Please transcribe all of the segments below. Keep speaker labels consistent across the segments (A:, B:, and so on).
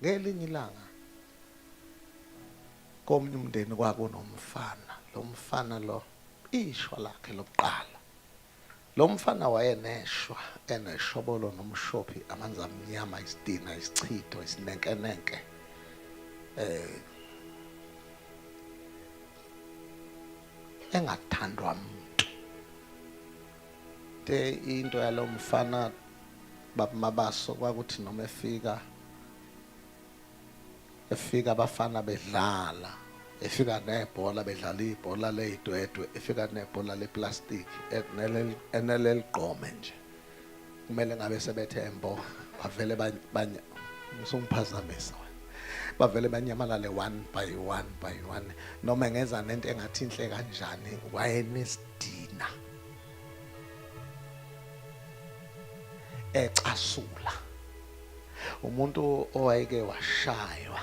A: ngelinye ilanga komnye umndeni kwakunomfana. Lo mfana lo ishwa lakhe lokuqala. Lo mfana wayeneshwa eneshobolo nomshophi amanzi amnyama isidina isichitho isinenkenenke. Engathandwa umuntu. Into yalo mfana babumabaso kwakuthi noma efika abafana bedlala, efika nebhola bedlala ibhola leyidwedwe, efika nebhola leplastic eneleligqome nje. Kumele ngabe sebethe embo bavele ngisumphazamisa. Bavele banyamalale one by one. Noma ngeza nento engathi inhle kanjani wayenesidina. Ecasula. Umuntu owayeke washaywa.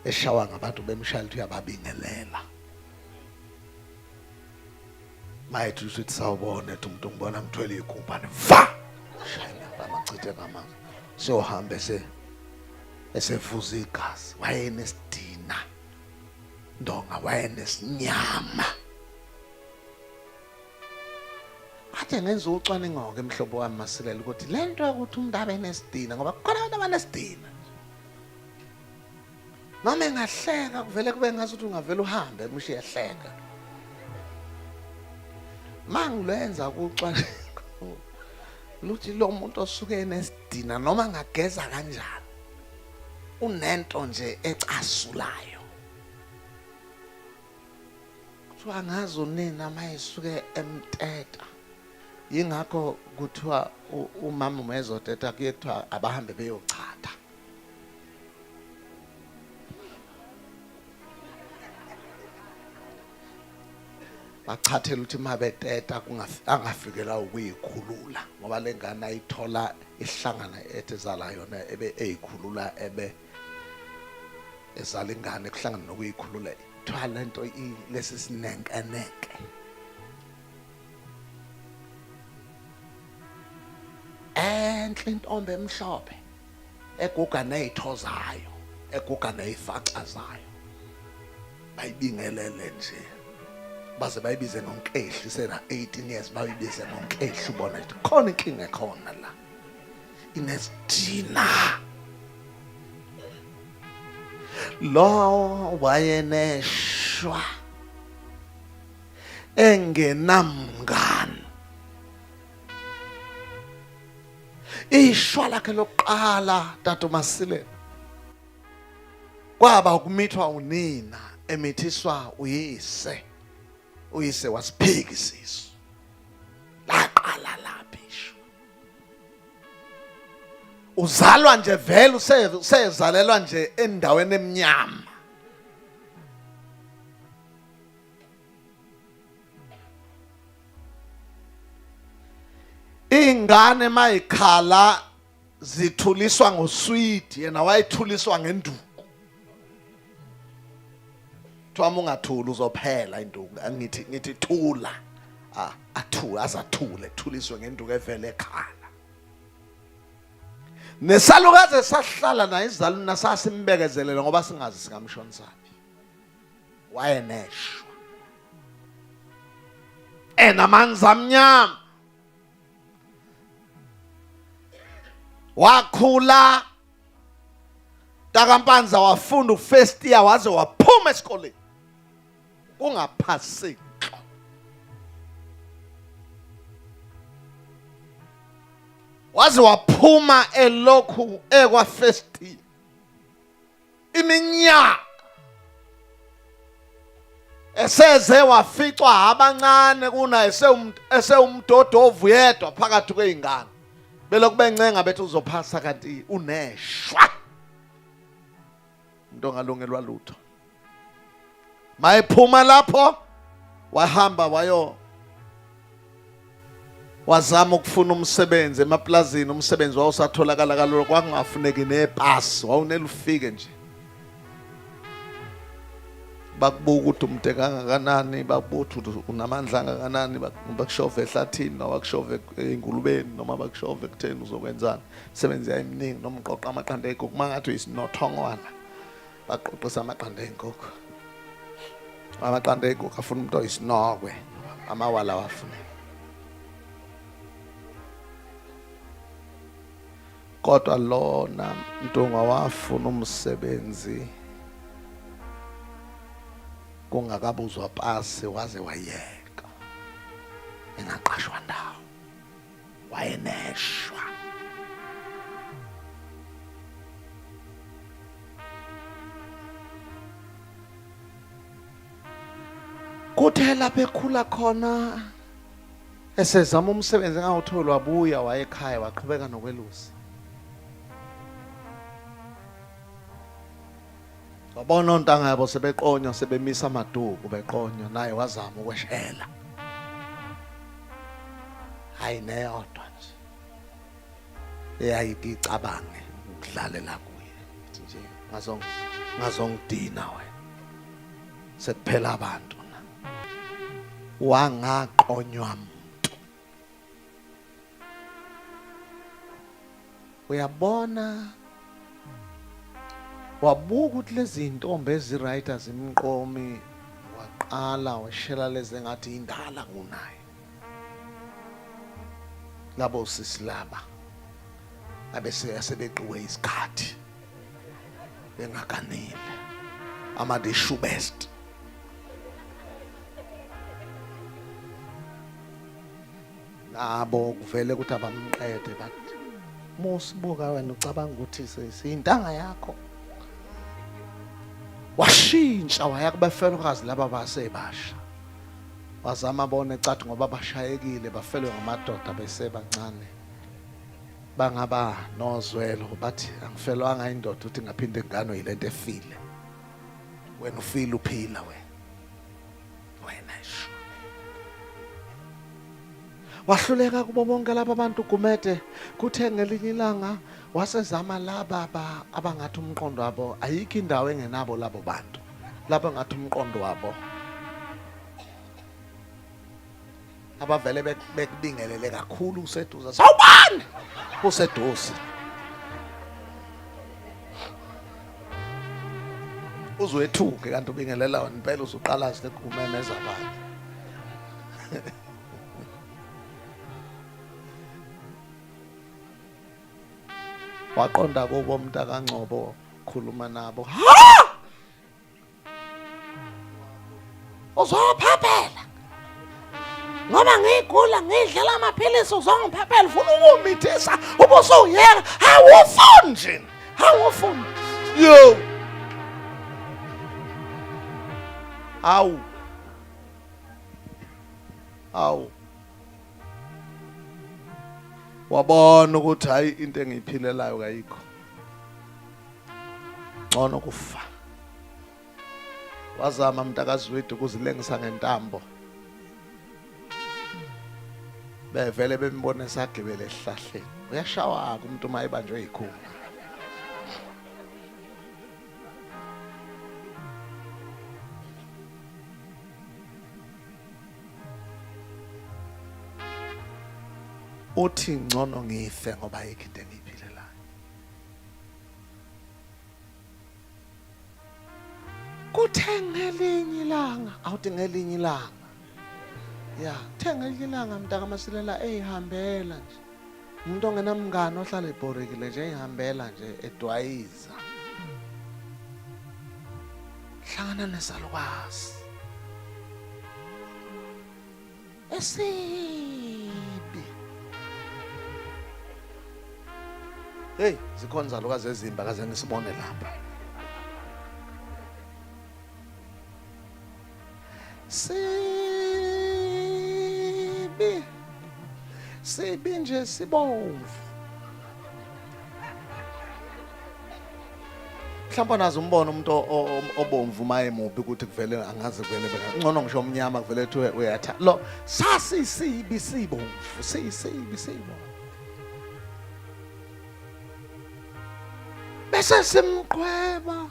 A: Eshawa ngabantu bemshayela uyababingelela. Mayethu uthi sawubona ethi umuntu ngibona ngithwele igumbane. Va! Shayela bamachithe ngamanzi. Siyohamba esevuza igazi. Wayenesidina. Ndonga wayenesinyama. Athe ngenza ucwaningo ke mhlobo wami Masilela ukuthi lento ukuthi umuntu abe nesidina ngoba kukhona abantu abanesidina. Noma engahleka kuvele kube ngathi ungavela uhambe emushe yahleka. Mangilenza ukucwaningo luthi lo muntu osuke enesidina noma ngageza kanjani unento nje ecasulayo. Kuthiwa ngazi unina mayisuke emteta. Yingakho kuthiwa umama umezoteta kuye kuthiwa abahambe beyochatha. Bachathela ukuthi mabeteta angafikela ukuyikhulula ngoba lengane ayithola ihlangana ethezala yona ebe eyikhulula ebe ezala ingane kuhlangana nokuyikhulula. Kuthiwa lento lesi sinenkeneke. Enhle intombi emhlophe eguga nezithozayo eguga nezifacazayo bayibingelele nje baze bayibize ngonkehli sena 18 years bayibize ngonkehli ubona ukuthi khona inkinga ekhona la inesidina. Lo wayeneshwa engenamngani. Ishwa lakhe lokuqala Tata Masilela kwaba ukumithwa unina emithiswa uyise. Uyise wasiphikisiso. Laqala laphi ishwa. Uzalwa nje vele usezalelwa nje endaweni emnyama. Ingane mayikhala zithuliswa ngoswidi yena wayithuliswa ngenduku. Thwama ungathula uzophela induku ngithi thula. Athula azathule thuliswe ngenduku evele ekhala. Nesalukazi sahlala naye izaluna sasimbekezelela ngoba singazi singamshonisaphi. Wayeneshwa. Enamanzi amnyama. Wakhula Takampanza wafunda first year waze waphuma esikoleni kungaphasika. Waze waphuma elokhu ekwa first year iminyaka eseze waficwa abancane kuna esewumdodovu yedwa phakathi kweingane. Belokhu bencenga bethi uzophasa kanti uneshwa. Umuntu ongalungelwa lutho. Mayiphuma lapho wahamba wazama ukufuna umsebenzi emaplazini. Umsebenzi wawusatholakala kalula kwakungafuneki nepasi wawunele ufike nje. bakubuka ukuthi umde kangakanani, bakubuka ukuthi unamandla kangakanani, bakushove ehlathini noma bakushove engulubeni noma bakushove ekutheni uzokwenzani. Sebenzi yayiminingi noma uqoqa amaqanda ey'nkukhu uma ngathi uyisinothongwana baqoqisa amaqanda ey'nkukhu. Amaqanda ey'nkukhu afuna umuntu oyisinokwe, amawala awafuni. Kodwa lona Mpunga wafuna umsebenzi kungakabuzwa pasi waze wayeka, engaqashwa ndawo, wayeneshwa. Kuthe lapho ekhula khona esezama umsebenzi engawutholi, wabuya wayekhaya waqhubeka nokwelusa. Wabona ontanga yabo sebeqonywa, sebemisa amaduku beqonywa, naye wazama ukweshela. Hayi neyodwa nje eyayithi icabange ukudlalela kuye nje, ngazongidina wena, sekuphela abantu na. Wangaqonywa muntu. Uyabona, wabuka ukuthi lezi ntombi eziright azimqomi, waqala washela lezi ngathi indala kunaye. Labo sisilaba abese sebeqiwe isikhathi bengakanile, the shoe best. Nabo kuvele ukuthi abamqede bathi, "Mosibuka wena ucabanga ukuthi siyintanga yakho." Washintsha waya kubafelokazi laba basebasha. Wazama bona ecathi ngoba bashayekile bafelwe ngamadoda besebancane, bangaba nozwelo bathi angifelwanga indoda ukuthi ngaphinde nganwe yilento efile. Wena ufile uphila wena isho. Wahluleka kubo bonke laba bantu kumede. Kuthe ngelinye ilanga wasezama laba abangathi umqondo wabo ayikho indawo engenabo labo bantu, laba ngathi umqondo wabo abavele bekubingelele kakhulu useduze. Sawubani useduze, uzwethuke kanti ubingelela wena impela, uzuqala sekumemeza abantu. Waqonda kubo Mntaka Ngcobo, khuluma nabo. Ha! Uzophaphela ngoba ngigula ngidlela amaphilisi, uzongiphaphela ufuna ukumithisa ubusuyeka. Awufuni nje, awufuni. Yo, awu wabona ukuthi hayi into engiyiphilelayo kayikho, ngcono kufa. Wazama Mntakazi wethu ukuzilengisa ngentambo, bevele bembona esagibele esihlahleni. Uyashawaka umuntu uma ebanjwe yikhulu. Uthi ngcono ngife ngoba ayikho into engiyiphilelayo. Kuthe ngelinye ilanga, awuthi ngelinye ilanga, ya kuthe ngelinye ilanga Mntaka Masilela eyihambela nje, umuntu ongenamngane ohlala ebhorekile nje, eyihambela nje edwayiza, hlangana nesalukazi esibi. Hey, zikhona izalukazi ezimba kaze ngisibone lapha. Sibi nje, sibomvu. Mhlawumbe nazo umbona umuntu obomvu maye mubi ukuthi kuvele angaze kuvele ngcono ngisho omnyama kuvele ethi uyatha. Lo sasisibi sibomvu, sisibi sibomvu. Bese simqhweba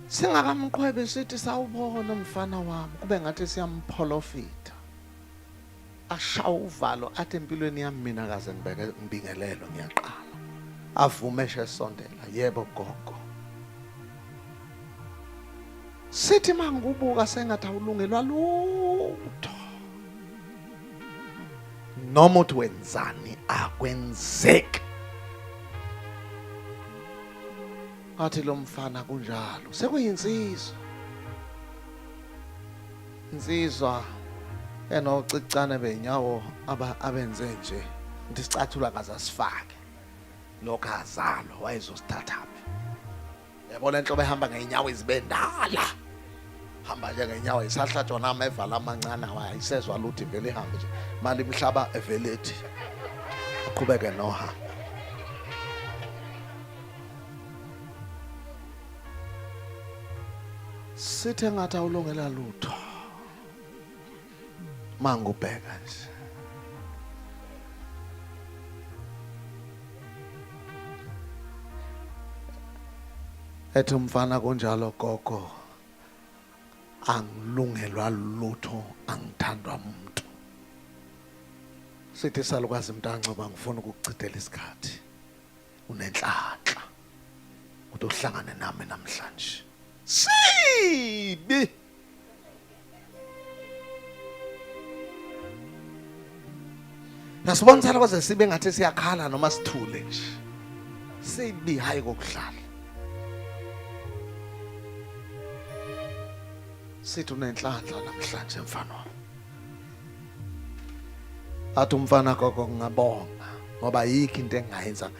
A: Singakamqhwebe sithi sawubona umfana wami kube ngathi siyampholofita. Ashaya uvalo athi empilweni yami mina kaze ngibingelelo ngiyaqala. Avume esondela, yebo gogo. Sithi mangubuka sengathi awulungelwa lutho. Noma uthi wenzani akwenzeki. Athi lo mfana kunjalo sekuyinsizwa. Insizwa enocicane benyawo abenze nje nti sicathula kaza sifake. Lokho azalo wayezosithathaphi. Yabo le nto behamba ngeenyawo izibendala. Hamba nje ngeenyawo isahlatshwa nama evala amancane wayisezwa lutho vele ihambe nje. Mali imhlaba evelethi. Aqhubeke noha. Sithe ngathi awulungela lutho. Mangubheka nje. Ethi umfana kunjalo gogo. Angilungelwa lutho, angithandwa umuntu. Sithi salukazi mntancoba ngifuna ukukuchithela isikhathi. Unenhlanhla. Uthi uhlangane nami namhlanje. Sibi. Nasibona salukazi sibe ngathi siyakhala noma sithule nje. Sibi hayi kokudlala. Sithi unenhlanhla namhlanje mfana wami. Athi umfana gogo ngiyabonga ngoba yikho into engayenza.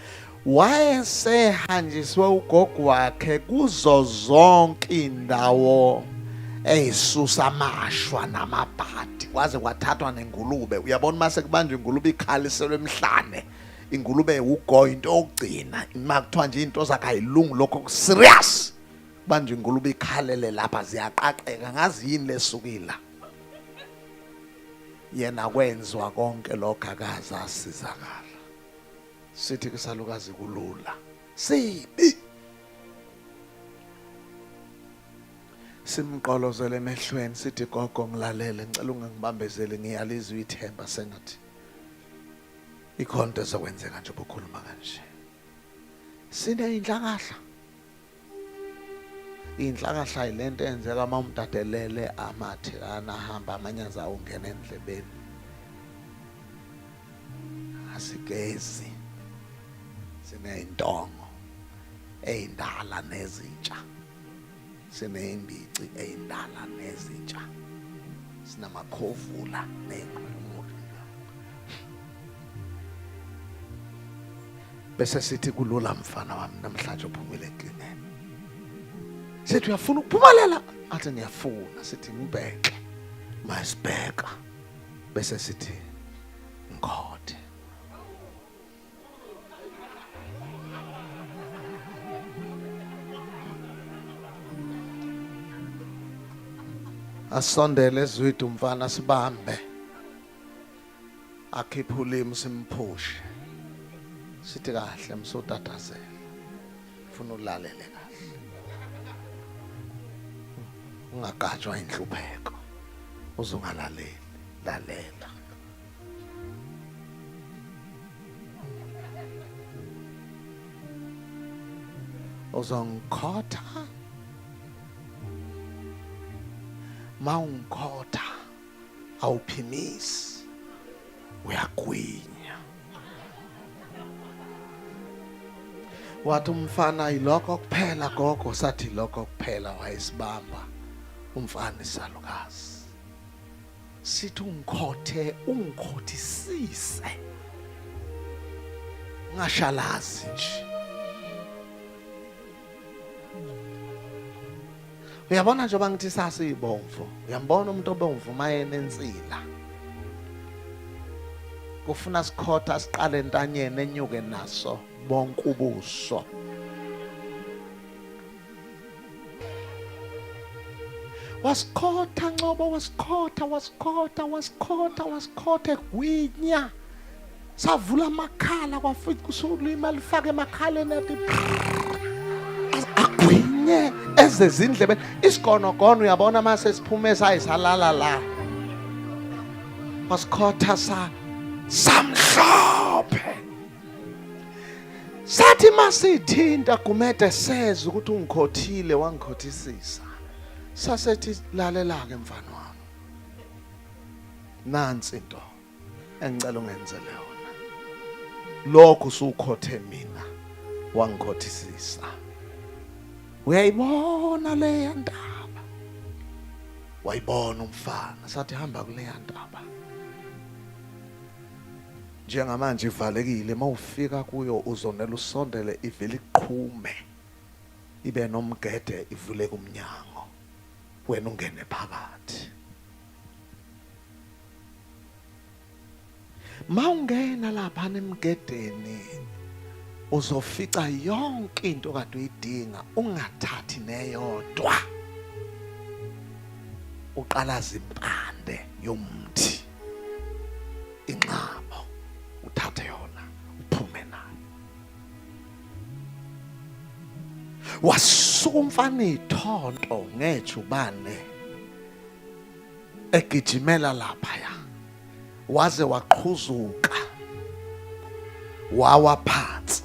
A: Wayesehanjiswe ugogo wakhe kuzo zonke indawo eyisusa amashwa namabhadi kwaze kwathathwa nengulube. Uyabona mase kubanjwe ingulube ikhaliselwe emhlane. Ingulube ugo into okugcina makuthiwa nje into zakhe ayilungu lokho serious. Banjwe ingulube ikhalele lapha ziyaqaqeka ngazi yini lesukila. Yena kwenzwa konke lokho akaze asizakala. Sithi kusalukazi kulula. Sibi. Simqolozele emehlweni sithi gogo ngilalele ngicela ungangibambezeli ngiyalizwa ithemba sengathi ikhonto ezokwenzeka nje obukhuluma kanje. Sine inhlakahla. Inhlakahla ilento enzeka uma umdadelele amathe anahamba amanyaza ungena endlebeni. Asigezi. Sineyintongo eyindala nezintsha. Sineyimbici eyindala nezintsha. Sinamakhovula nezinqumulo. Bese sithi kulula mfana wami namhlanje uphumile eklineni. Sithi uyafuna ukuphumelela athi ngiyafuna sithi ngibheke masibheka bese sithi ngikhothe. Asondele ezwithu umfana sibambe akhiphe ulimi simphushe sithi kahle msotatazela ufuna ulalele kahle ungagajwa inhlupheko uzungalaleli lalela. Uzongikhotha maungikhotha awuphimisi uyagwinya. Wathi umfana ilokho kuphela gogo sathi lokho kuphela wayesibamba umfana isalukazi. Sithi ungikhothe ungikhothisise ngashalazi nje. Uyabona njengoba ngithi sasiyibomvu, uyambona umuntu obomvu maye nensila. Kufuna sikhotha siqale entanyeni enyuke naso bonke ubuso. Wasikhotha Ncobo, wasikhotha egwinya. Savula amakhala kwafika usulima lifake emakhaleni athi agwinye sezindlebe isigonogono uyabona mase siphume sayisalala la wasikhotha samhlophe sathi masithinta kumede seze ukuthi ungikhothile wangikhothisisa sasethi lalela ke mfana wami nansi into engicela ungenzele yona lokho usukhothe mina wangikhothisisa uyayibona le ndaba wayibona umfana sathi hamba kule ndaba njengamanje ivalekile mawufika kuyo uzonela usondele ivele iqhume ibe nomgede ivule kumnyango wena ungene phakathi mawungena lapha emgedeni uzofica yonke into kade uyidinga ungathathi neyodwa uqalaza impande yomthi inqabo uthathe yona uphume nayo wasuka umfana ithonto ngejubane egijimela lapha waze waqhuzuka wawa phansi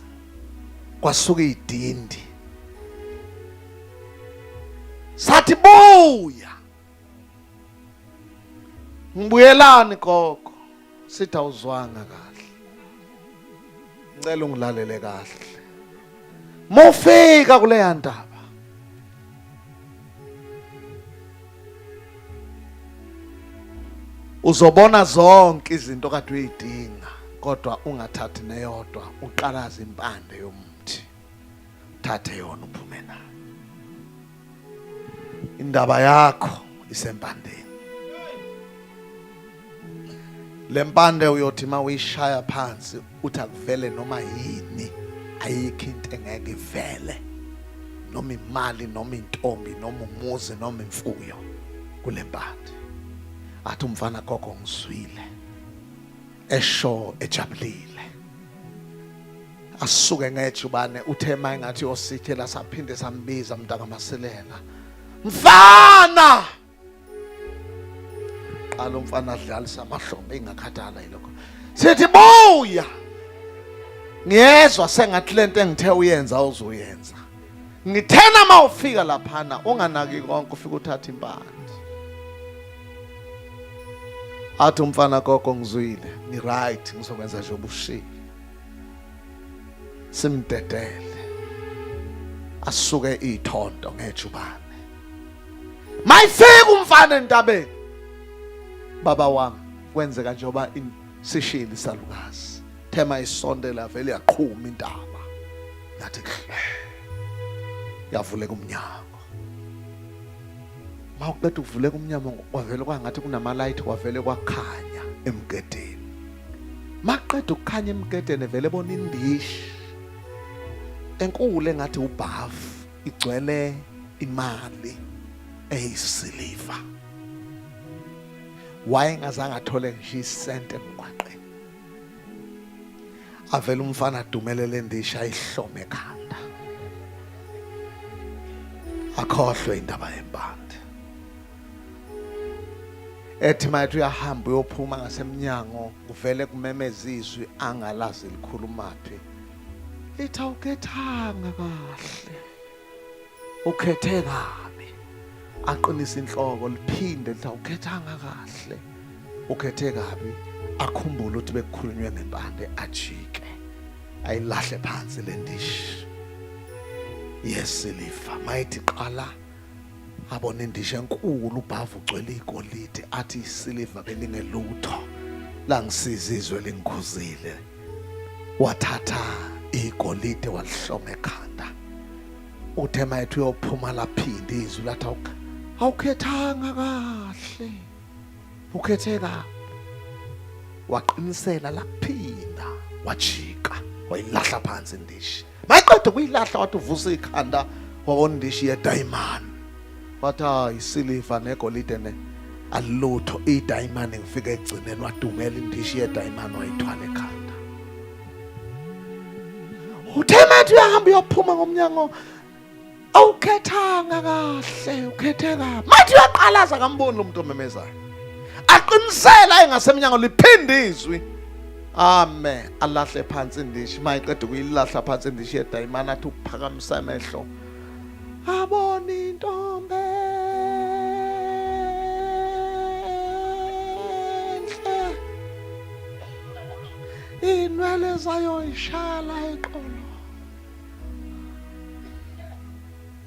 A: kwasuka idindi sathi buya ngibuyelani gogo sithi awuzwanga kahle ngicela ungilalele kahle mufika kule ndaba uzobona zonke izinto kade uyidinga kodwa ungathathi neyodwa uqalaza impande yomthi thathe yona uphume nayo indaba yakho isempandeni lempande uyothi mawuyishaya phansi uthi akuvele noma yini ayikho into engeke ivele noma imali noma intombi noma umuzi noma imfuyo kulempande athi umfana gogo ngiswile esho ejabulile asuke ngejubane uthema engathi yosithela saphinde sambiza mntaka masilela mfana qala umfana adlalisa amahlombe ingakhathala yilokho sithi buya ngiyezwa sengathi lento engithe uyenza uzoyenza ngithena mawufika laphana unganaki konke ufika uthatha impande athi umfana gogo ngizwile ni right ngizokwenza nje obushilo simdedele asuke ithonto ngejubane mayifika umfana entabeni baba wami kwenzeka njengoba sishili salukazi thema isondela vele yaqhuma intaba yathi yavuleka umnyango mawuqeda ukuvuleka umnyango kwavele kwangathi kunamalayithi kwavele kwakhanya emgedeni maqeda ukukhanya emgedeni vele bona indishi enkulu engathi ubhafu igcwele imali eyisiliva wayengazange athole ngisho isente emgwaqeni avele umfana adumelele indishi ayihlome ekhanda akhohlwe indaba yempande ethi mathi uyahamba uyophuma ngasemnyango kuvele kumemeza izwi angalazi likhulumaphi lithi awukhethanga kahle ukhethe kabi aqinisa inhloko liphinde lithi awukhethanga kahle ukhethe kabi akhumbule ukuthi bekukhulunywe ngempande ajike ayilahle phansi lendishi yesiliva mayithi qala abona indishi enkulu ubhavu ugcwele igolide athi isiliva belingelutho langisiza izwe lingikhuzile wathatha igolide walihloma ekhanda uthe mayithi uyophuma laphinde izwi lathi awukhethanga kahle ukhethe kabi waqinisela laphinda wajika wayilahla phansi indishi mayiqeda ukuyilahla wathi uvusa ikhanda wabona indishi yediamond wathi isiliva negolide alutho idiamond ngifike egcineni wadumela indishi yediamond wayithwala ekhanda uthemathi uyahamba uyophuma ngomnyango awukhethanga kahle, ukhethe kabi. Mathi uyaqalaza kamboni lo muntu omemezayo. Aqinisela engasemnyango liphinde izwi. Amen. Alahle phansi indishi. Mayiqeda ukuyilahla phansi indishi yedayimana athi uphakamisa amehlo. Abona intombi enhle. Inwele zayo ishala eqolo.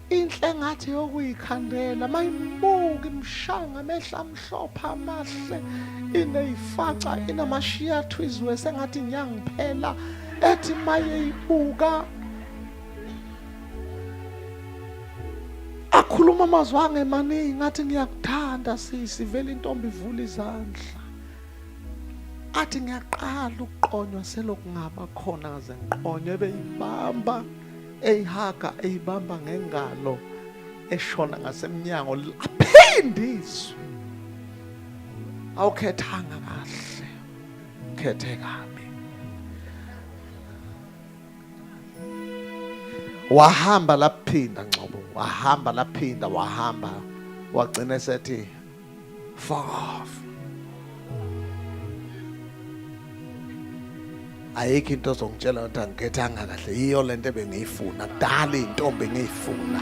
A: Inhle ngathi yokuyikhandela mayibuka imshanga amehla amhlophe amahle ineyifaca inamashiya athwizwe sengathi nyangiphela ethi mayeyibuka akhuluma amazwi angemaningi ngathi ngiyakuthanda sisi vele intombi ivula izandla athi ngiyaqala ukuqonywa selokungaba khona ngaze ngiqonywe ebeyibamba eyihaga eyibamba ngengalo eshona ngasemnyango aphindizwe awukhethanga kahle khethe kabi wahamba laphinda Ngcobo wahamba laphinda wahamba wagcina esethi fuck off. Ayikho into ozongitshela ukuthi angikhethanga kahle yiyo lento ebengiyifuna kudala intombi engiyifuna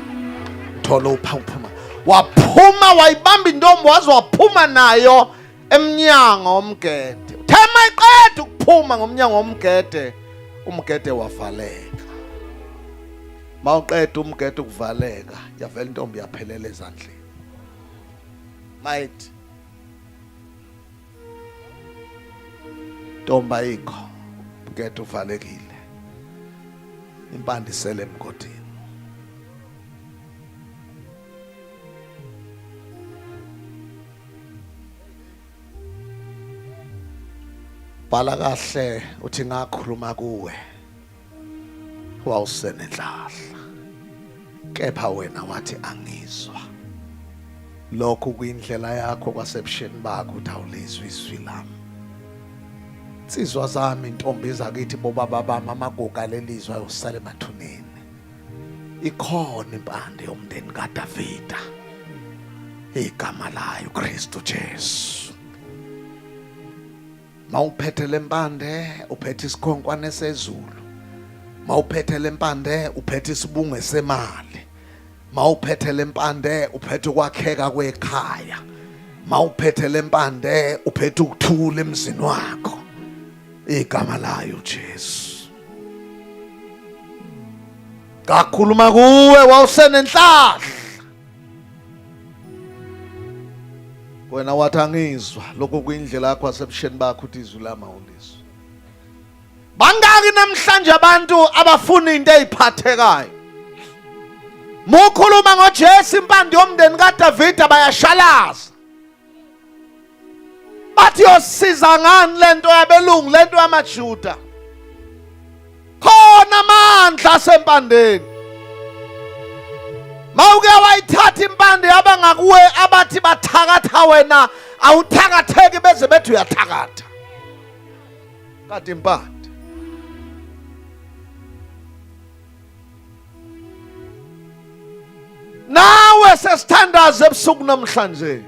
A: thola uphuma waphuma wayibamba intombi waze waphuma nayo emnyango omgede uthema iqeda ukuphuma ngomnyango omgede umgede wavaleka mawuqeda umgede ukuvaleka yavela intombi yaphelela ezandleni might ntombi ayikho umgede uvalekile impande isele emgodini bhala kahle uthi ngakhuluma kuwe wawusenenhlahla kepha wena wathi angizwa lokho kuyindlela yakho kwasebusheni bakho uthi awulizwi izwi lami insizwa zami intombi zakithi bobaba bami amagugu lelizwe ayosala emathuneni ikhona impande yomndeni kaDavida igama layo Kristu Jesu mawuphethe lempande uphethe isikhonkwane sezulu mawuphethe lempande uphethe isibungu semali mawuphethe lempande uphethe ukwakheka kwekhaya mawuphethe lempande uphethe ukuthula emzini wakho igama layo Jesu kakhuluma kuwe wawusenenhlahla wena wathi angizwa lokho kuyindlela yakho asebusheni bakho uthi izwi lami awulizwa bangaki namhlanje abantu abafuna into eziphathekayo mukhuluma ngoJesu impande yomndeni kaDavida bayashalaza bathi yosiza ngani lento yabelungu lento yamaJuda khona amandla asempandeni mawuke wayithatha impande yabangakuwe abathi bathakatha wena awuthakatheki beze bethi uyathakatha kanti impande nawe sesithandaza ebusuku namhlanje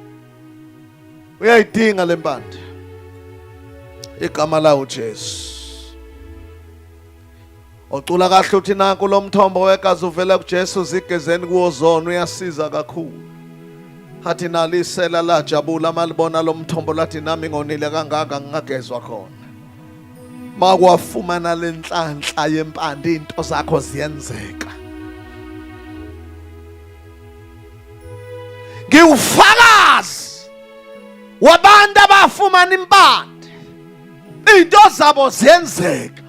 A: uyayidinga lempande igama lawo Jesu ocula kahle uthi nanku lo mthombo wegazi uvela kuJesu zigezeni kuwozona uyasiza kakhulu hathi nalisela lajabula malibona lo mthombo lathi nami ngonile kangaka ngingagezwa khona makwafumana lenhlanhla yempande into zakho ziyenzeka ngiwufakazi wabantu abafumana impande into zabo ziyenzeka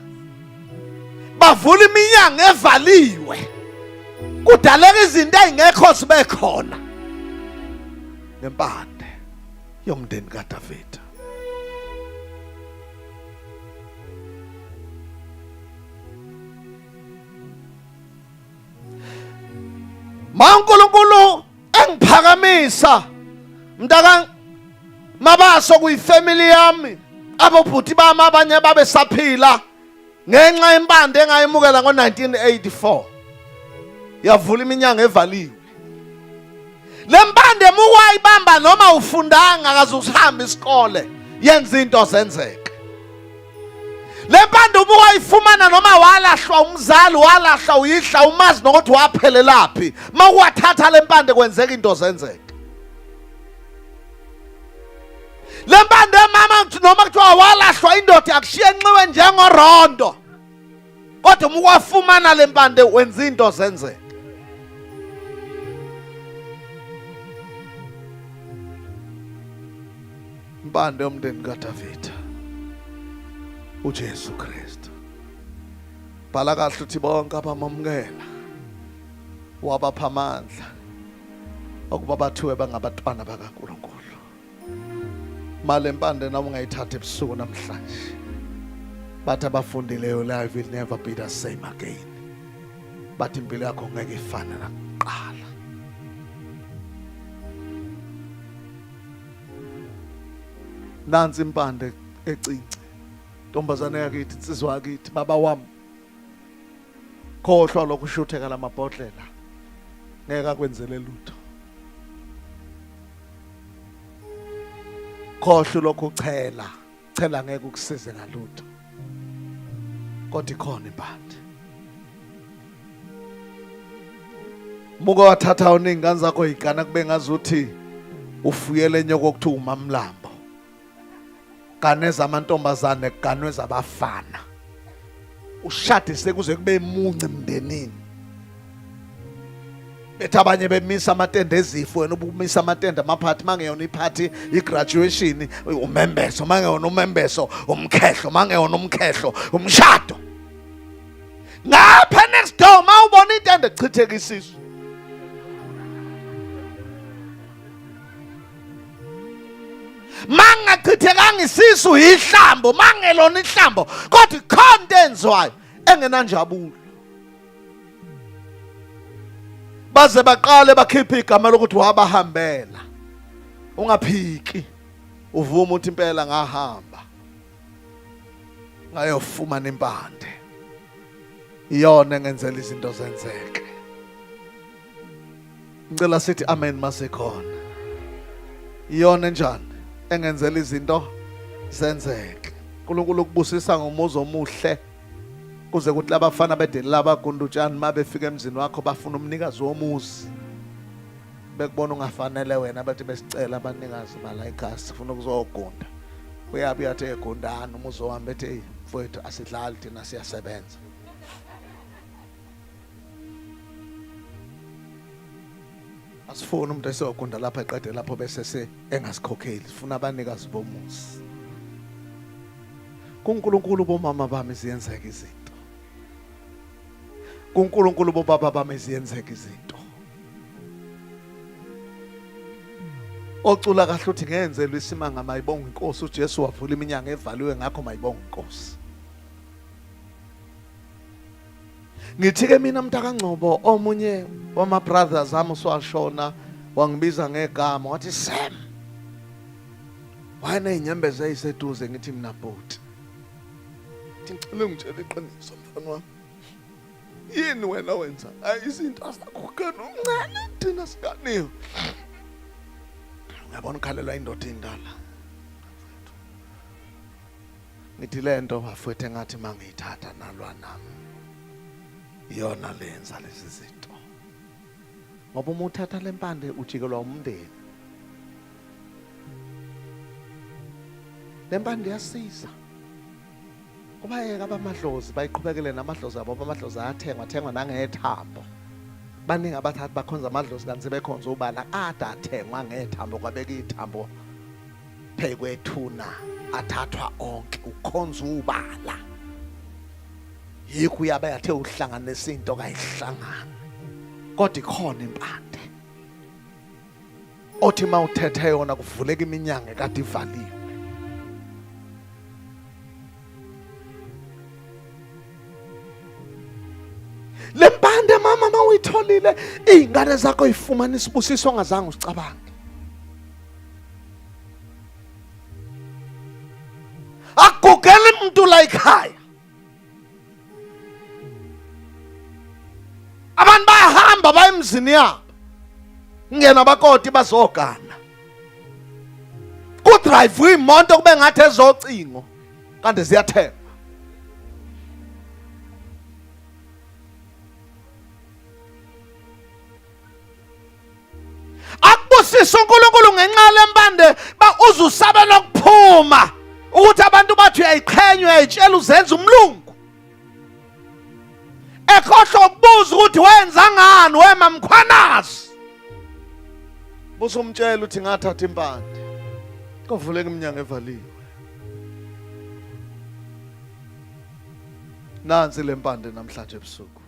A: bavula iminyango evaliwe kudaleka izinto ezingekho zibe khona ngempande yomndeni kaDavida maNkulunkulu engiphakamisa mntaka mabaso kuyifamily yami abobhuti bami abanye babesaphila ngenxa yempande engayimukela ngo1984 Yavula iminyango evaliwe. Le mpande muwayibamba noma ufundanga akaze uhambe isikole yenza into zenzeke. Le mpande ubuwayifumana noma walahlwa umzali, walahlwa uyihla, umazi nokuthi waphelelaphi. Mawuwathatha le mpande kwenzeka into zenzeke. Le mpande mama noma kuthiwa walahlwa indoda yakushiya enxiwe njengorondo. Kodwa muwafumana le mpande wenza into zenzeke. Impande yomndeni kaDavida uJesu Kristu. Bhala kahle uthi bonke abamamukela wabapha amandla okuba bathiwe bangabatwana bakaNkulunkulu. Male mpande na ungayithatha ebusuku namhlanje. Bathi abafundile your life will never be the same again. Bathi impilo yakho ngeke ifane nakuqala. Nansi impande ecinci. Ntombazane yakithi, insizwa yakithi, baba wami. Khohlwa lokushutheka lamabhodlela. Ngeke akwenzele lutho. Khohlwa lokuchela, chela ngeke ukusize ngalutho. Kodwa ikhona impande. Muko wathatha uningane zakho igana kube ngazuthi ufuyele nyoko kuthi umamlambo. Kaneza amantombazane kanweza abafana. Ushade sekuze kube munci emndenini. Bethi abanye bemisa amatende ezifo, wena ubumisa amatende amaphathi, mangeyona iphathi igraduation umembeso, mangeyona umembeso umkhehlo, mangeyona umkhehlo umshado. Ngapha next door mawubona intende echitheka isisu. Mangachithekanga isisu ihlambo, mangelona ihlambo, kodwa ikhonto enzwayo engenanjabulo. Baze baqale bakhipha igama lokuthi wabahambela. Ungaphiki, uvuma uthi impela ngahamba ngayofumana impande. Iyona engenzela izinto zenzeke. Ngicela sithi amen masekhona. Iyona njani engenzela izinto zenzeke. uNkulunkulu ukubusisa ngomuzo omuhle kuze kuthi labafana bedeli labagundutshani mabefika emzini wakho bafuna umnikazi womuzi. Bekubona ungafanele wena bathi besicela abanikazi bala ekhaya sifuna ukuzogunda. Uyabi yathi egundana umuzi wami bethi mfowethu asidlali thina siyasebenza. Asifuna umuntu esogunda lapha eqede lapho bese engasikhokheli. Sifuna abanikazi bomuzi. kuNkulunkulu bomama bami ziyenzeka izinto. kuNkulunkulu bobaba bami ziyenzeka izinto. Ocula kahle uthi ngenzelwe isimanga mayibonga inkosi. uJesu wavula iminyango evaliwe ngakho mayibonga inkosi. Ngithi-ke mina mntakaNgcobo omunye wama brothers ami uswashona wangibiza ngegama wathi Sam. Wayena inyembezi eyiseduze ngithi mina bhuti. Ngicela ngitshele iqiniso mfana wami. Yini wena wenza? Izinto asakhukana umncane thina sikaniwe. Ngiyabona ukhalelwa indoda indala. Ngithi lento bafethe ngathi mangiyithatha nalwa nami. Iyona lenza lezi zinto. Ngoba uma uthatha le mpande ujikelwa umndeni. Le mpande iyasiza. Kuba yeka abamadlozi bayiqhubekele namadlozi abo, abamadlozi ayathengwa nangethambo. Baningi abathatha bakhonza amadlozi kanti bekhonza ubala ada athengwa ngethambo kwabeka ithambo phekwethuna athathwa onke ukhonza ubala. Yikho uyabe yathe uhlanganisa into kayihlangana. Kodwa ikhona impande. Othi mawuthethe yona kuvuleka iminyango ekade ivaliwe. Le mpande mama mawuyitholile izingane zakho ifumana isibusiso ongazange usicabange. Akugele umuntu la ekhaya. Abantu bayahamba baye emzini yabo. Ngena abakoti bazogana. Kudrive imoto kube ngathi ezocingo kanti ziyathengwa. Akubusisa uNkulunkulu ngenxa lempande ba uzusabela ukuphuma ukuthi abantu bathi uyayiqhenya uyayitshela uzenza umlungu. Ekhohlwa ukubuza ukuthi wenza ngani wema mkhwanazi. Buso umtshela uthi ngathatha impande. Kovuleka iminyango evaliwe. Nansi lempande namhlanje ebusuku.